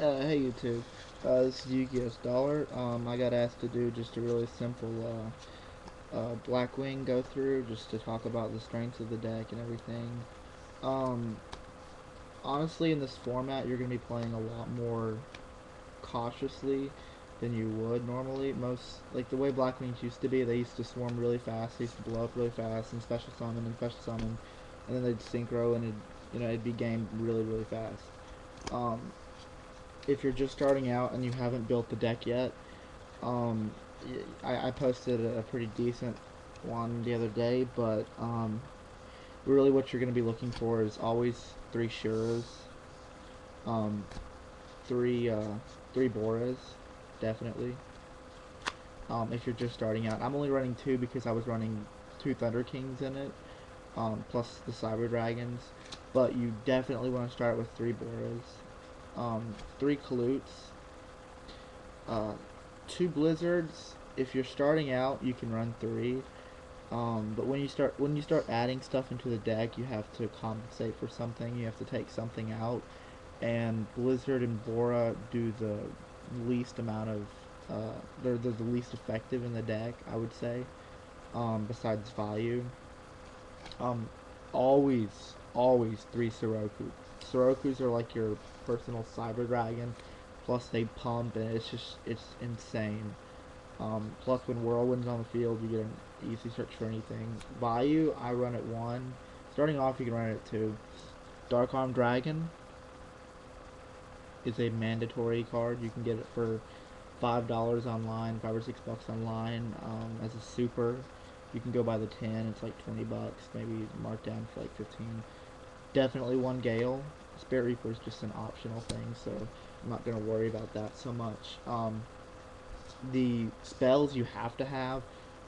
Hey YouTube, this is Yu-Gi-Oh's Dollar. I got asked to do just a really simple Blackwing go through, just to talk about the strengths of the deck and everything. Um, Honestly, in this format, you're gonna be playing a lot more cautiously than you would normally. Like the way Blackwings used to be, they used to swarm really fast, they used to blow up really fast, and special summon, and then they'd synchro, and it'd be gamed really, really fast. Um, if you're just starting out and you haven't built the deck yet, um, I posted a pretty decent one the other day, but really what you're going to be looking for is always three Shuras, um, three three Boras, definitely. If you're just starting out, I'm only running two because I was running two Thunder Kings in it, plus the Cyber Dragons. But you definitely want to start with three Boras, three Kalutes, uh, two Blizzards. If you're starting out, you can run three. But when you start adding stuff into the deck, you have to compensate for something. You have to take something out, and Blizzard and Bora do the least amount of. They're the least effective in the deck, I would say. Besides value, um, always three Soroku. Sorokus are like your personal Cyber Dragon. Plus they pump, and it's insane. Plus, when Whirlwind's on the field, you get an easy search for anything. Bayou, I run at 1. Starting off, you can run it at 2. Dark Arm Dragon is a mandatory card. You can get it for $5 online, 5 or $6 online as a super. You can go by the 10. It's like $20, maybe marked down for like 15. Definitely one Gale. Spirit Reaper is just an optional thing, so I'm not gonna worry about that so much. The spells you have to have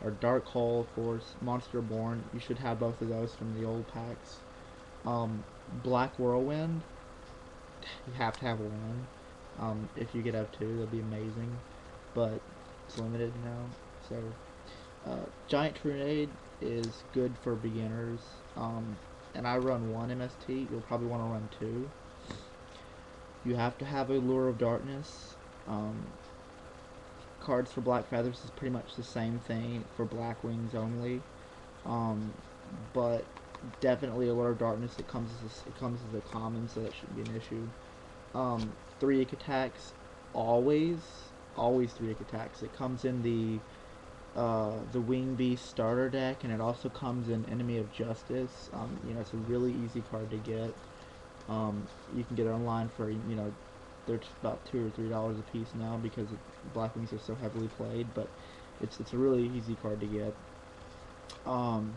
are Dark Hole, of course, Monster Born. You should have both of those from the old packs. Black Whirlwind, you have to have one. If you could have two, that'd be amazing, but it's limited now. Giant Tornade is good for beginners, and I run one MST. You'll probably want to run two. You have to have a Lure of Darkness. Cards for Black Feathers is pretty much the same thing for Black Wings only, um, but definitely a Lure of Darkness. It comes as a common, so that shouldn't be an issue. 3 attacks, always, always 3 attacks. It comes in the Wing Beast starter deck, and it also comes in Enemy of Justice. It's a really easy card to get. You can get it online for they're about $2 or $3 a piece now because Blackwings are so heavily played, but it's a really easy card to get. Um,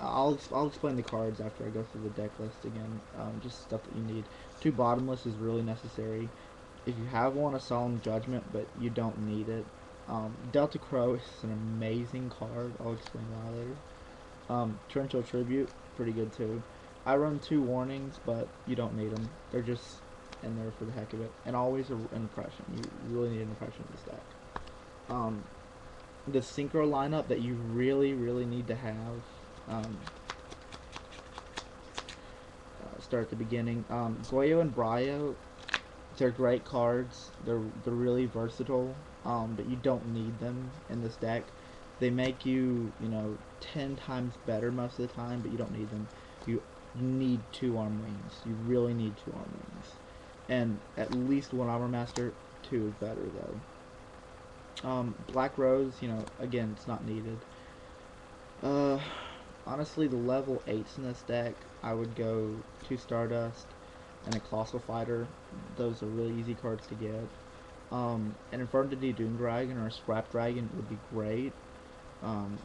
I'll explain the cards after I go through the deck list again. Just stuff that you need. 2 Bottomless is really necessary. If you have one, a Solemn Judgment, but you don't need it. Delta Crow is an amazing card. I'll explain why later. Torrential Tribute, pretty good too. I run 2 Warnings, but you don't need them. They're just in there for the heck of it. And always an Impression. You really need an Impression in this deck. The Synchro lineup that you really, really need to have. Start at the beginning. Goyo and Bryo, they're great cards. They're really versatile, but you don't need them in this deck. They make you 10 times better most of the time, but you don't need them. You need 2 Arm Wings. You really need 2 Arm Wings, and at least 1 Armor Master. 2 is better though. Black Rose, again, it's not needed. Uh, Honestly, the level 8s in this deck, I would go 2 Stardust and a Colossal Fighter. Those are really easy cards to get. An Infernity Doom Dragon or a Scrap Dragon would be great. Um,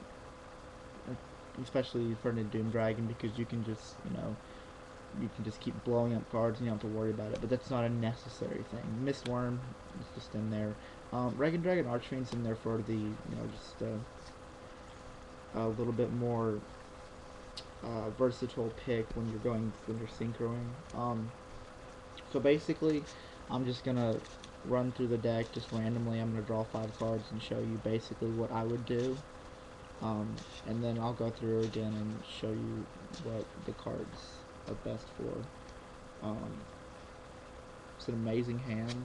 Especially Infernity Doom Dragon, because you can just keep blowing up cards and you don't have to worry about it. But that's not a necessary thing. Mistworm is just in there. Regan Dragon Archfiend's in there for the just a little bit more versatile pick when you're synchroing. So basically, I'm just gonna run through the deck just randomly. I'm gonna draw 5 cards and show you basically what I would do, and then I'll go through again and show you what the cards are best for. Um, It's an amazing hand.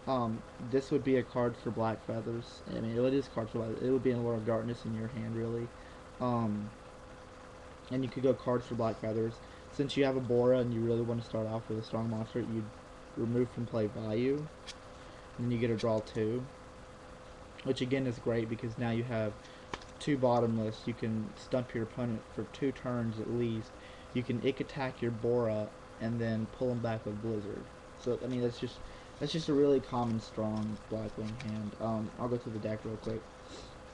Um, this would be a card for Black Feathers. I mean, it is a card for Black. It would be in Lord of Darkness in your hand, really. Um, and you could go cards for Black Feathers. Since you have a Bora and you really want to start off with a strong monster, you'd remove from play value, and then you get a draw 2, which again is great because now you have 2 bottomless. You can stump your opponent for 2 turns at least. You can ick attack your Bora and then pull him back with Blizzard. So I mean that's just a really common strong Blackwing hand. I'll go through the deck real quick.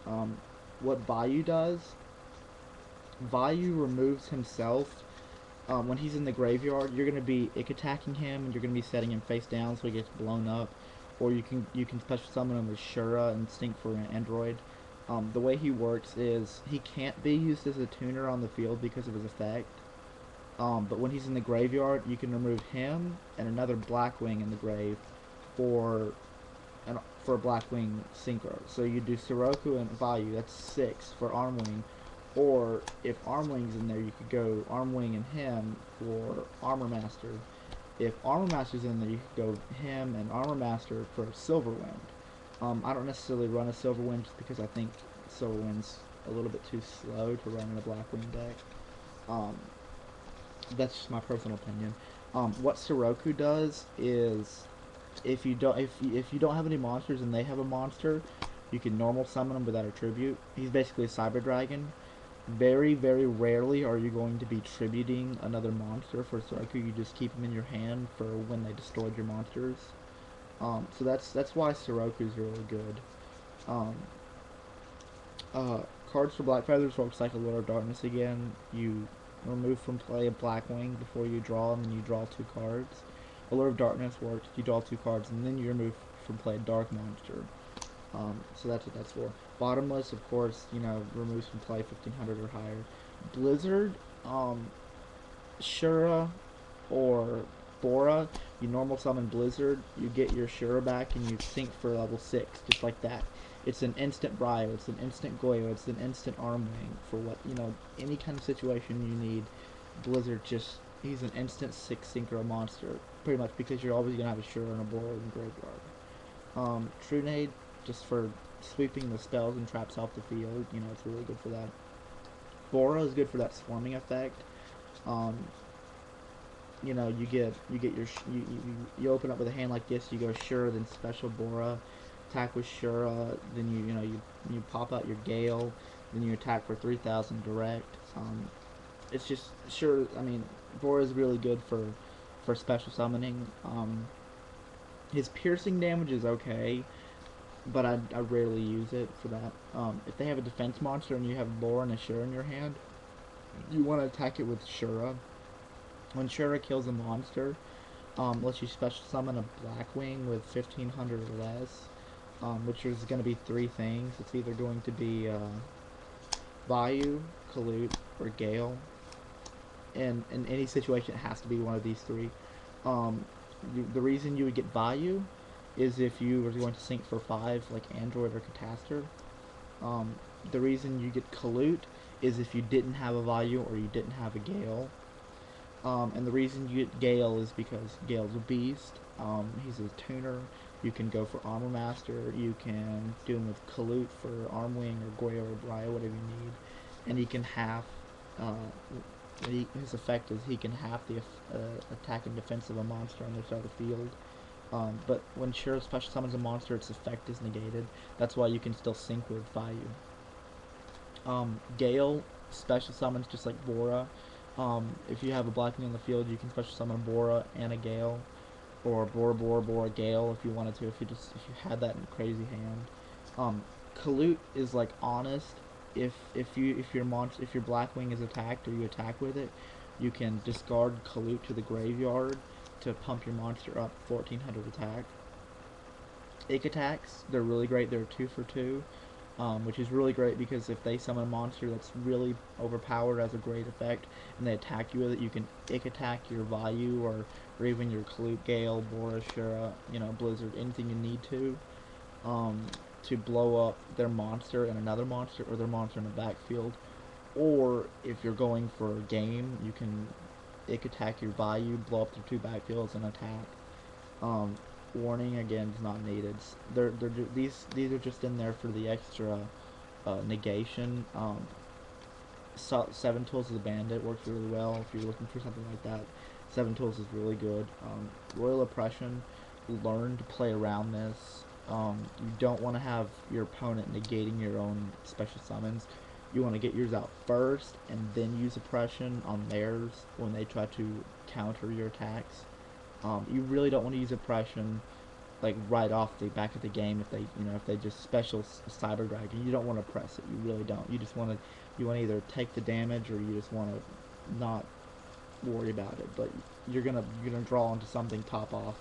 Um, what Vayu does, Vayu removes himself. When he's in the graveyard, you're going to be ick attacking him, and you're going to be setting him face down so he gets blown up. Or you can special summon him with Shura and Stink for an Android. The way he works is he can't be used as a tuner on the field because of his effect. But when he's in the graveyard, you can remove him and another Blackwing in the grave for for a Blackwing synchro. So you do Soroku and Vayu, that's 6 for Armwing. Or if Armwing's in there, you could go Armwing and him for Armor Master. If Armor Master's in there, you could go him and Armor Master for Silverwind. I don't necessarily run a Silverwind just because I think Silverwind's a little bit too slow to run in a Blackwing deck. That's just my personal opinion. What Soroku does is if you don't have any monsters and they have a monster, you can normal summon him without a tribute. He's basically a Cyber Dragon. Very, very rarely are you going to be tributing another monster for Soroku. You just keep him in your hand for when they destroyed your monsters. So that's why Soroku is really good. Um, Cards for Black Feathers works like a Lord of Darkness again. You remove from play a Blackwing before you draw them, and you draw 2 cards. A Lord of Darkness works. You draw 2 cards, and then you remove from play a Dark Monster. So that's what that's for. Bottomless, of course, removes from play 1500 or higher. Blizzard, Shura, or Bora, you normal summon Blizzard, you get your Shura back, and you sync for level 6, just like that. It's an instant Bryo, it's an instant Goyo, it's an instant Armwing for what, any kind of situation you need. Blizzard he's an instant 6 synchro monster, pretty much because you're always going to have a Shura and a Bora in the graveyard. Trunade, just for sweeping the spells and traps off the field, it's really good for that. Bora is good for that swarming effect. You get your you open up with a hand like this, you go Shura, then special Bora, attack with Shura, then you pop out your Gale, then you attack for 3000 direct. It's just sure. I mean, Bora is really good for special summoning. His piercing damage is okay, but I rarely use it for that. If they have a defense monster and you have Bora and a Shura in your hand, you want to attack it with Shura. When Shura kills a monster, lets you special summon a Blackwing with 1500 or less, which is going to be 3 things. It's either going to be Vayu, Kalut, or Gale. And in any situation, it has to be one of these 3. The reason you would get Vayu is if you were going to sync for 5, like Android or Catastor. The reason you get Kalut is if you didn't have a Vayu or you didn't have a Gale. And the reason you get Gale is because Gale's a beast. He's a tuner. You can go for Armor Master. You can do him with Kalut for Armwing or Goyo or Bryo, whatever you need. And he can half. His effect is he can half the attack and defense of a monster on the side of the field. But when Shura special summons a monster, its effect is negated. That's why you can still sync with Vayu. Gale special summons just like Bora. If you have a Blackwing on the field, you can special summon a Bora and a Gale, or Bora Gale if you wanted to. If you had that in a crazy hand. Kalut is like honest. If your Blackwing is attacked or you attack with it, you can discard Kalut to the graveyard to pump your monster up 1400 attack. Ick attacks, they're really great. They're 2 for 2. Which is really great because if they summon a monster that's really overpowered as a great effect and they attack you with it, you can ick attack your Vayu or even your Kalut, Gale, Bora, Shura, Blizzard, anything you need to blow up their monster and another monster or their monster in the backfield. Or if you're going for a game, you can ick attack your Vayu, blow up their 2 backfields and attack. Um, Warning again is not needed. These are just in there for the extra negation. Seven Tools of the Bandit works really well if you're looking for something like that. Seven Tools is really good. Royal Oppression, learn to play around this. You don't want to have your opponent negating your own special summons. You want to get yours out first and then use Oppression on theirs when they try to counter your attacks. You really don't want to use Oppression like right off the back of the game if they if they just special cyber dragon. You don't want to press it. You really don't. You want to either take the damage or you just want to not worry about it. But you're gonna draw into something top off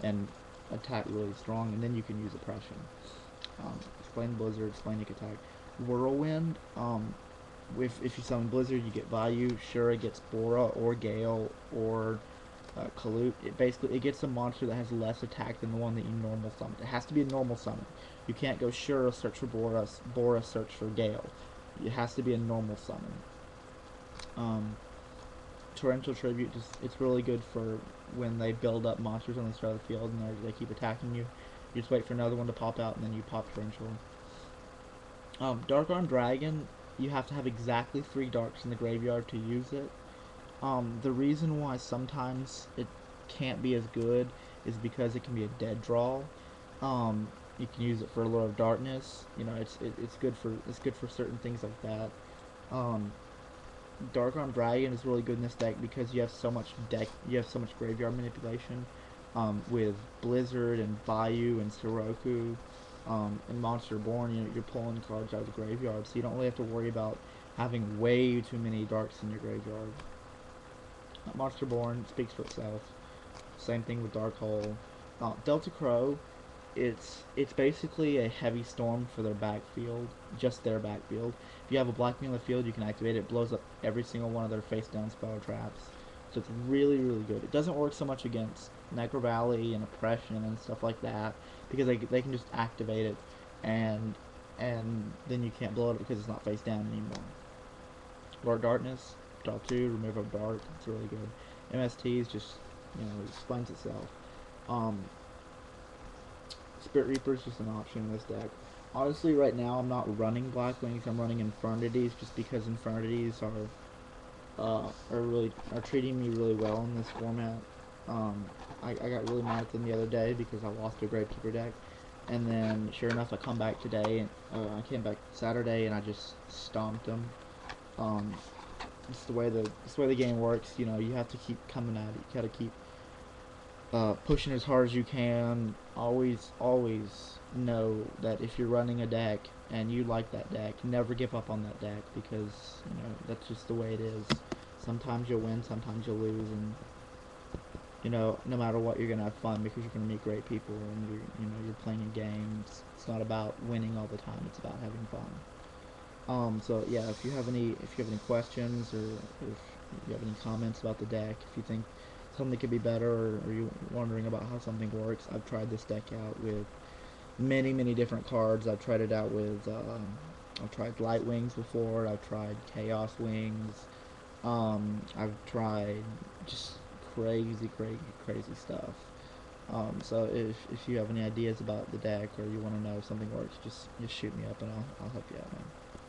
and attack really strong, and then you can use oppression. Explain Blizzard. Explain you can attack Whirlwind. If you summon Blizzard, you get value. Sure, it gets Bora or Gale or Kalut. It gets a monster that has less attack than the one that you normal summon. It has to be a normal summon. You can't go Shura search for Bora search for Gale. It has to be a normal summon. Torrential Tribute, it's really good for when they build up monsters on the start of the field and they keep attacking you. You just wait for another one to pop out and then you pop Torrential. Dark Arm Dragon, you have to have exactly 3 darks in the graveyard to use it. The reason why sometimes it can't be as good is because it can be a dead draw. You can use it for a Lure of Darkness. It's good for certain things like that. Dark Arm Dragon is really good in this deck because you have so much graveyard manipulation with Blizzard and Bayou and Soroku and Monster Born. You're pulling cards out of the graveyard, so you don't really have to worry about having way too many darks in your graveyard. Monster Born speaks for itself. Same thing with Dark Hole. Delta Crow, it's basically a heavy storm for their backfield, just their backfield. If you have a Blackwing in the field, you can activate it. It blows up every single one of their face-down spell traps. So it's really, really good. It doesn't work so much against Necro Valley and Oppression and stuff like that because they can just activate it and then you can't blow it up because it's not face down anymore. Lord Darkness, draw 2, remove a dark. It's really good. MST is just it explains itself. Spirit Reaper is just an option in this deck. Honestly, right now I'm not running Blackwings. I'm running Infernities just because Infernities are treating me really well in this format. I got really mad at them the other day because I lost a Gravekeeper deck, and then sure enough I come back today and I came back Saturday and I just stomped them. It's the way the game works. You have to keep coming at it. You gotta keep pushing as hard as you can. Always know that if you're running a deck and you like that deck, never give up on that deck because that's just the way it is. Sometimes you'll win, sometimes you'll lose, and no matter what, you're gonna have fun because you're gonna meet great people and you're playing a game. It's not about winning all the time. It's about having fun. So yeah, if you have any questions or if you have any comments about the deck, if you think something could be better or you're wondering about how something works, I've tried this deck out with many different cards. I've tried it out with I've tried Light Wings before. I've tried Chaos Wings. I've tried just crazy stuff. So if you have any ideas about the deck or you want to know if something works, just shoot me up and I'll help you out, man.